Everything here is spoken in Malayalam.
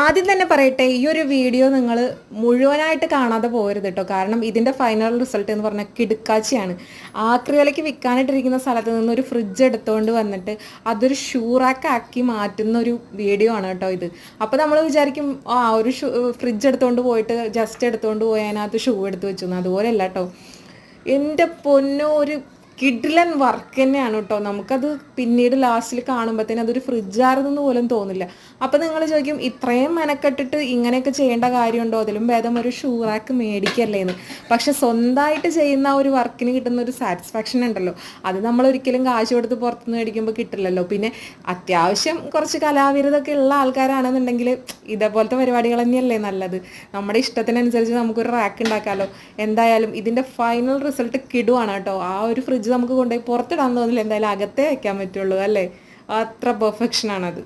ആദ്യം തന്നെ പറയട്ടെ, ഈ ഒരു വീഡിയോ നിങ്ങൾ മുഴുവനായിട്ട് കാണാതെ പോകരുത് കേട്ടോ. കാരണം ഇതിൻ്റെ ഫൈനൽ റിസൾട്ട് എന്ന് പറഞ്ഞാൽ കിടുക്കാച്ചിയാണ്. ആക്രിവിലയ്ക്ക് വിൽക്കാനായിട്ടിരിക്കുന്ന സ്ഥലത്ത് നിന്ന് ഒരു ഫ്രിഡ്ജ് എടുത്തുകൊണ്ട് വന്നിട്ട് അതൊരു ഷൂറാക്കാക്കി മാറ്റുന്ന ഒരു വീഡിയോ ആണ് കേട്ടോ ഇത്. അപ്പോൾ നമ്മൾ വിചാരിക്കും ഒരു ഫ്രിഡ്ജ് എടുത്തുകൊണ്ട് പോയിട്ട് ജസ്റ്റ് എടുത്തുകൊണ്ട് പോയി അതിനകത്ത് ഷൂ എടുത്ത് വെച്ചു. അതുപോലെയല്ല കേട്ടോ. എൻ്റെ പൊന്നോ, ഒരു കിഡിലൻ വർക്ക് തന്നെയാണ് കേട്ടോ. നമുക്കത് പിന്നീട് ലാസ്റ്റിൽ കാണുമ്പോഴത്തേന് അതൊരു ഫ്രിഡ്ജായിരുന്നെന്ന് പോലും തോന്നില്ല. അപ്പം നിങ്ങൾ ചോദിക്കും, ഇത്രയും മെനക്കെട്ടിട്ട് ഇങ്ങനെയൊക്കെ ചെയ്യേണ്ട കാര്യമുണ്ടോ? അതിലും ഭേദം ഒരു ഷൂ റാക്ക് മേടിക്കല്ലേന്ന്. പക്ഷെ സ്വന്തമായിട്ട് ചെയ്യുന്ന ഒരു വർക്കിന് കിട്ടുന്ന ഒരു സാറ്റിസ്ഫാക്ഷൻ ഉണ്ടല്ലോ, അത് നമ്മൾ ഒരിക്കലും കാശ് കൊടുത്ത് പുറത്തുനിന്ന് മേടിക്കുമ്പോൾ കിട്ടില്ലല്ലോ. പിന്നെ അത്യാവശ്യം കുറച്ച് കലാവിരുതൊക്കെ ഉള്ള ആൾക്കാരാണെന്നുണ്ടെങ്കിൽ ഇതേപോലത്തെ പരിപാടികൾ തന്നെയല്ലേ നല്ലത്. നമ്മുടെ ഇഷ്ടത്തിനനുസരിച്ച് നമുക്കൊരു റാക്ക് ഉണ്ടാക്കാമല്ലോ. എന്തായാലും ഇതിൻ്റെ ഫൈനൽ റിസൾട്ട് കിടുവാണ് കേട്ടോ. ആ ഒരു ഫ്രിഡ്ജ് നമുക്ക് കൊണ്ടുപോയി പുറത്തിടാൻ തോന്നില്ല, എന്തായാലും അകത്തേ വയ്ക്കാൻ പറ്റുള്ളൂ അല്ലേ. അത്ര പെർഫെക്ഷനാണത്.